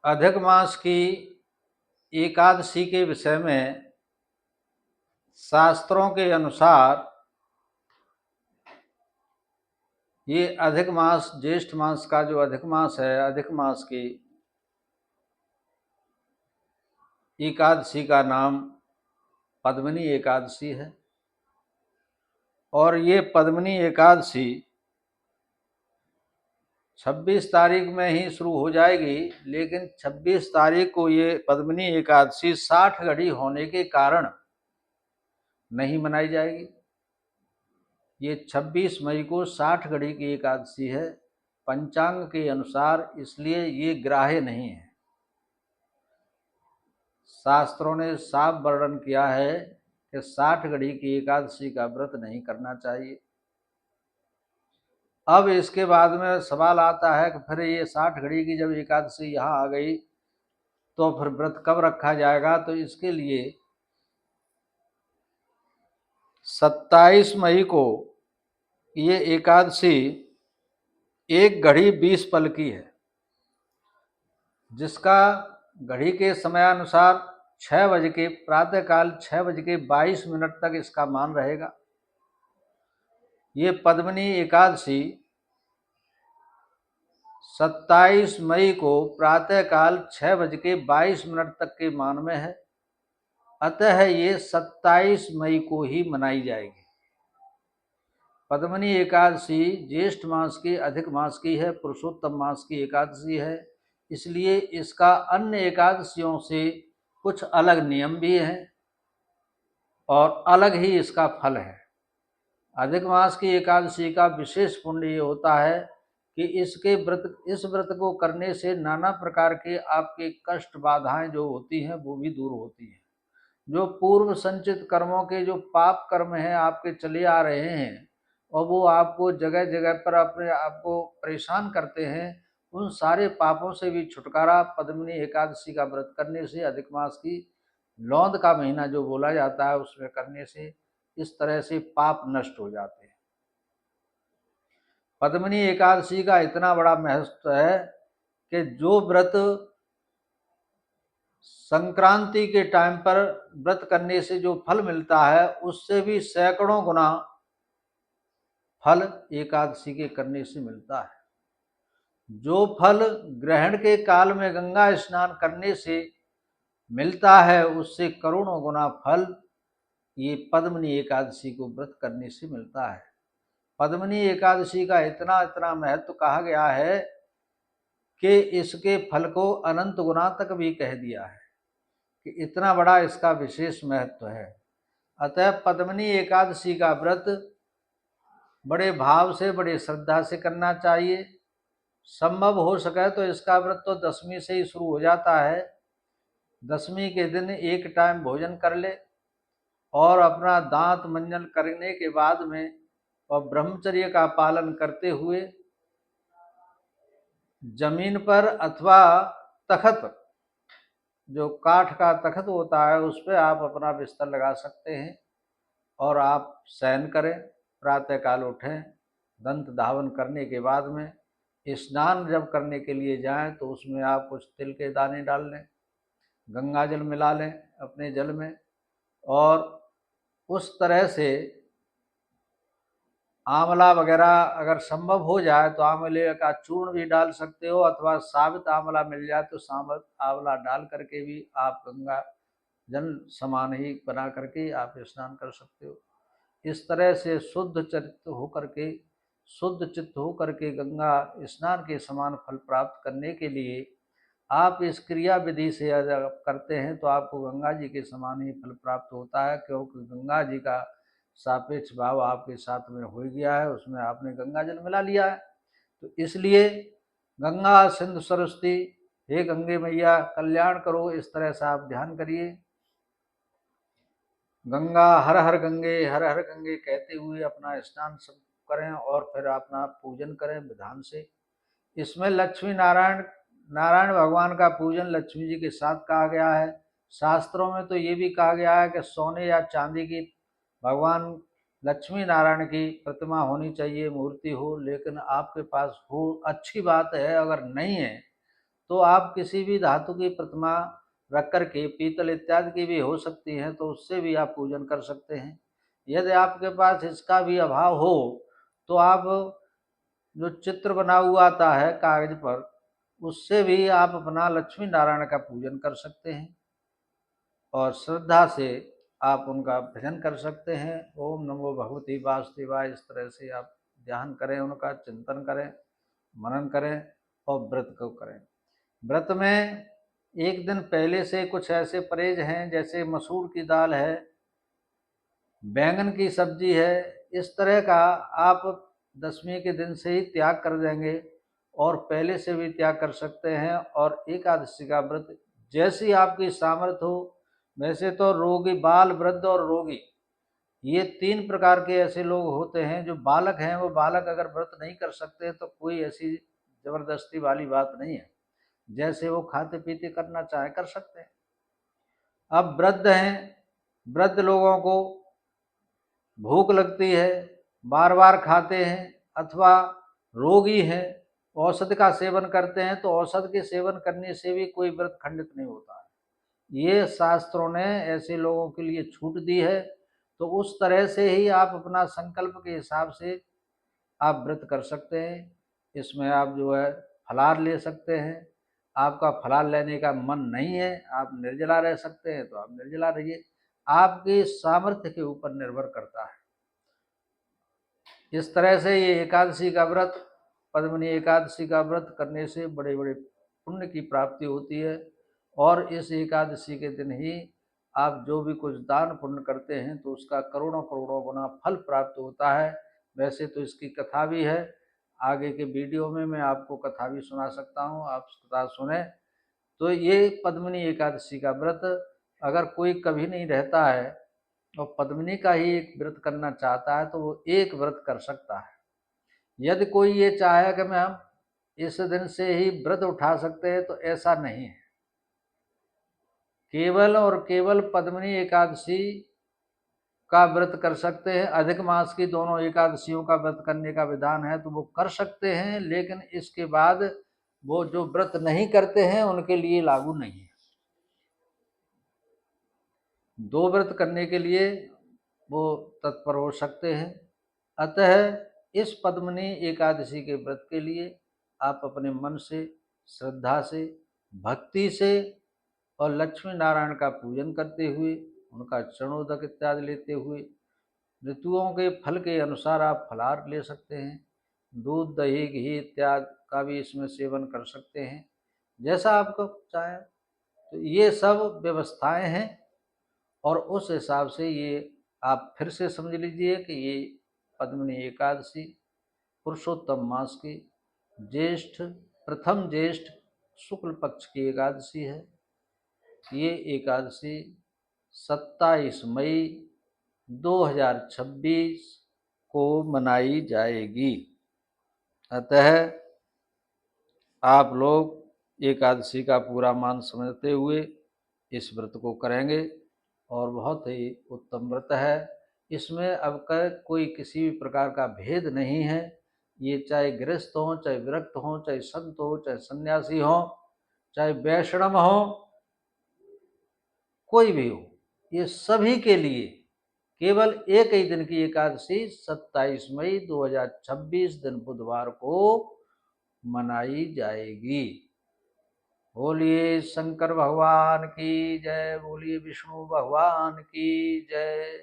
अधिक मास की एकादशी के विषय में शास्त्रों के अनुसार ये अधिक मास, ज्येष्ठ मास का जो अधिक मास है, अधिक मास की एकादशी का नाम पद्मिनी एकादशी है। और ये पद्मिनी एकादशी 26 तारीख में ही शुरू हो जाएगी, लेकिन 26 तारीख को ये पद्मिनी एकादशी 60 घड़ी होने के कारण नहीं मनाई जाएगी। ये 26 मई को 60 घड़ी की एकादशी है पंचांग के अनुसार, इसलिए ये ग्राह्य नहीं है। शास्त्रों ने साफ वर्णन किया है कि 60 घड़ी की एकादशी का व्रत नहीं करना चाहिए। अब इसके बाद में सवाल आता है कि फिर ये 60 घड़ी की जब एकादशी यहाँ आ गई तो फिर व्रत कब रखा जाएगा? तो इसके लिए 27 मई को ये एकादशी 1 घड़ी 20 पल की है, जिसका घड़ी के समयानुसार 6 बजे के प्रातःकाल 6:22 तक इसका मान रहेगा। ये पद्मिनी एकादशी 27 मई को प्रातःकाल 6:22 तक के मान में है, अतः ये 27 मई को ही मनाई जाएगी। पद्मिनी एकादशी ज्येष्ठ मास की अधिक मास की है, पुरुषोत्तम मास की एकादशी है, इसलिए इसका अन्य एकादशियों से कुछ अलग नियम भी हैं और अलग ही इसका फल है। अधिक मास की एकादशी का विशेष पुण्य ये होता है कि इस व्रत को करने से नाना प्रकार के आपके कष्ट बाधाएं जो होती हैं वो भी दूर होती हैं। जो पूर्व संचित कर्मों के जो पाप कर्म हैं आपके चले आ रहे हैं और वो आपको जगह जगह पर अपने आपको परेशान करते हैं, उन सारे पापों से भी छुटकारा पद्मिनी एकादशी का व्रत करने से, अधिक मास की लौंद का महीना जो बोला जाता है उसमें करने से इस तरह से पाप नष्ट हो जाते हैं। पद्मिनी एकादशी का इतना बड़ा महत्व है कि जो व्रत संक्रांति के टाइम पर व्रत करने से जो फल मिलता है उससे भी सैकड़ों गुना फल एकादशी के करने से मिलता है। जो फल ग्रहण के काल में गंगा स्नान करने से मिलता है उससे करोड़ों गुना फल ये पद्मिनी एकादशी को व्रत करने से मिलता है। पद्मिनी एकादशी का इतना इतना महत्व कहा गया है कि इसके फल को अनंत गुना तक भी कह दिया है कि इतना बड़ा इसका विशेष महत्व है। अतः पद्मिनी एकादशी का व्रत बड़े भाव से, बड़े श्रद्धा से करना चाहिए। संभव हो सके तो इसका व्रत तो 10वीं से ही शुरू हो जाता है। 10वीं के दिन एक टाइम भोजन कर ले और अपना दांत मंजन करने के बाद में और ब्रह्मचर्य का पालन करते हुए जमीन पर अथवा तख्त, जो काठ का तख्त होता है, उस पर आप अपना बिस्तर लगा सकते हैं और आप शयन करें। प्रातःकाल उठें, दंत धावन करने के बाद में स्नान जब करने के लिए जाएं तो उसमें आप कुछ तिल के दाने डाल लें, गंगा जल मिला लें अपने जल में, और उस तरह से आंवला वगैरह अगर संभव हो जाए तो आंवले का चूर्ण भी डाल सकते हो, अथवा साबित आंवला मिल जाए तो साबित आंवला डाल करके भी आप गंगा जल समान ही बना करके आप स्नान कर सकते हो। इस तरह से शुद्ध चित्त होकर के गंगा स्नान के समान फल प्राप्त करने के लिए आप इस क्रिया विधि से अगर करते हैं तो आपको गंगा जी के समान ही फल प्राप्त होता है, क्योंकि गंगा जी का सापेक्ष भाव आपके साथ में हो गया है, उसमें आपने गंगा जल मिला लिया है। तो इसलिए गंगा सिंधु सरस्वती, हे गंगे मैया कल्याण करो, इस तरह से आप ध्यान करिए। गंगा हर हर गंगे कहते हुए अपना स्नान सब करें और फिर अपना पूजन करें विधान से। इसमें लक्ष्मी नारायण भगवान का पूजन लक्ष्मी जी के साथ कहा गया है। शास्त्रों में तो ये भी कहा गया है कि सोने या चांदी की भगवान लक्ष्मी नारायण की प्रतिमा होनी चाहिए, मूर्ति हो, लेकिन आपके पास हो अच्छी बात है, अगर नहीं है तो आप किसी भी धातु की प्रतिमा रख करके, पीतल इत्यादि की भी हो सकती हैं, तो उससे भी आप पूजन कर सकते हैं। यदि आपके पास इसका भी अभाव हो तो आप जो चित्र बना हुआ आता है कागज पर, उससे भी आप अपना लक्ष्मी नारायण का पूजन कर सकते हैं और श्रद्धा से आप उनका भजन कर सकते हैं। ओम नमो भगवती वासुदेवाय, इस तरह से आप ध्यान करें, उनका चिंतन करें, मनन करें और व्रत को करें। व्रत में एक दिन पहले से कुछ ऐसे परहेज हैं, जैसे मसूर की दाल है, बैंगन की सब्जी है, इस तरह का आप दशमी के दिन से ही त्याग कर देंगे और पहले से भी त्याग कर सकते हैं। और एकादशी का व्रत जैसी आपकी सामर्थ्य हो, वैसे तो रोगी, बाल, वृद्ध और रोगी, ये 3 प्रकार के ऐसे लोग होते हैं। जो बालक हैं, वो बालक अगर व्रत नहीं कर सकते तो कोई ऐसी जबरदस्ती वाली बात नहीं है, जैसे वो खाते पीते करना चाहे कर सकते हैं। अब वृद्ध हैं, वृद्ध लोगों को भूख लगती है, बार बार खाते हैं, अथवा रोगी हैं, औषधि का सेवन करते हैं, तो औषधि के सेवन करने से भी कोई व्रत खंडित नहीं होता है। ये शास्त्रों ने ऐसे लोगों के लिए छूट दी है। तो उस तरह से ही आप अपना संकल्प के हिसाब से आप व्रत कर सकते हैं। इसमें आप जो है फलाहार ले सकते हैं। आपका फलाहार लेने का मन नहीं है, आप निर्जला रह सकते हैं, तो आप निर्जला रहिए। आपकी सामर्थ्य के ऊपर निर्भर करता है। इस तरह से ये एकादशी का व्रत, पद्मिनी एकादशी का व्रत करने से बड़े बड़े पुण्य की प्राप्ति होती है। और इस एकादशी के दिन ही आप जो भी कुछ दान पुण्य करते हैं तो उसका करोड़ों करोड़ों गुना फल प्राप्त होता है। वैसे तो इसकी कथा भी है, आगे के वीडियो में मैं आपको कथा भी सुना सकता हूँ, आप कथा सुने। तो ये पद्मिनी एकादशी का व्रत अगर कोई कभी नहीं रहता है और पद्मिनी का ही एक व्रत करना चाहता है, तो वो एक व्रत कर सकता है। यदि कोई ये चाहे कि मैं हम इस दिन से ही व्रत उठा सकते हैं, तो ऐसा नहीं है। केवल और केवल पद्मिनी एकादशी का व्रत कर सकते हैं। अधिक मास की दोनों एकादशियों का व्रत करने का विधान है तो वो कर सकते हैं, लेकिन इसके बाद वो जो व्रत नहीं करते हैं उनके लिए लागू नहीं है। 2 व्रत करने के लिए वो तत्पर हो सकते हैं। अतः इस पद्मिनी एकादशी के व्रत के लिए आप अपने मन से, श्रद्धा से, भक्ति से और लक्ष्मी नारायण का पूजन करते हुए, उनका चरणोदक इत्यादि लेते हुए, ऋतुओं के फल के अनुसार आप फलाहार ले सकते हैं। दूध, दही, घी इत्यादि का भी इसमें सेवन कर सकते हैं, जैसा आपको चाहे। तो ये सब व्यवस्थाएं हैं और उस हिसाब से ये आप फिर से समझ लीजिए कि ये पद्मिनी एकादशी पुरुषोत्तम मास की ज्येष्ठ, प्रथम ज्येष्ठ शुक्ल पक्ष की एकादशी है। ये एकादशी 27 मई 2026 को मनाई जाएगी। अतः आप लोग एकादशी का पूरा मान समझते हुए इस व्रत को करेंगे और बहुत ही उत्तम व्रत है। इसमें अब कोई किसी भी प्रकार का भेद नहीं है। ये चाहे गृहस्थ हों, चाहे विरक्त हों, चाहे संत हो, चाहे सन्यासी हों, चाहे वैष्णव हों, कोई भी हो, ये सभी के लिए केवल एक ही दिन की एकादशी 27 मई 2026 दिन बुधवार को मनाई जाएगी। बोलिए शंकर भगवान की जय, बोलिए विष्णु भगवान की जय।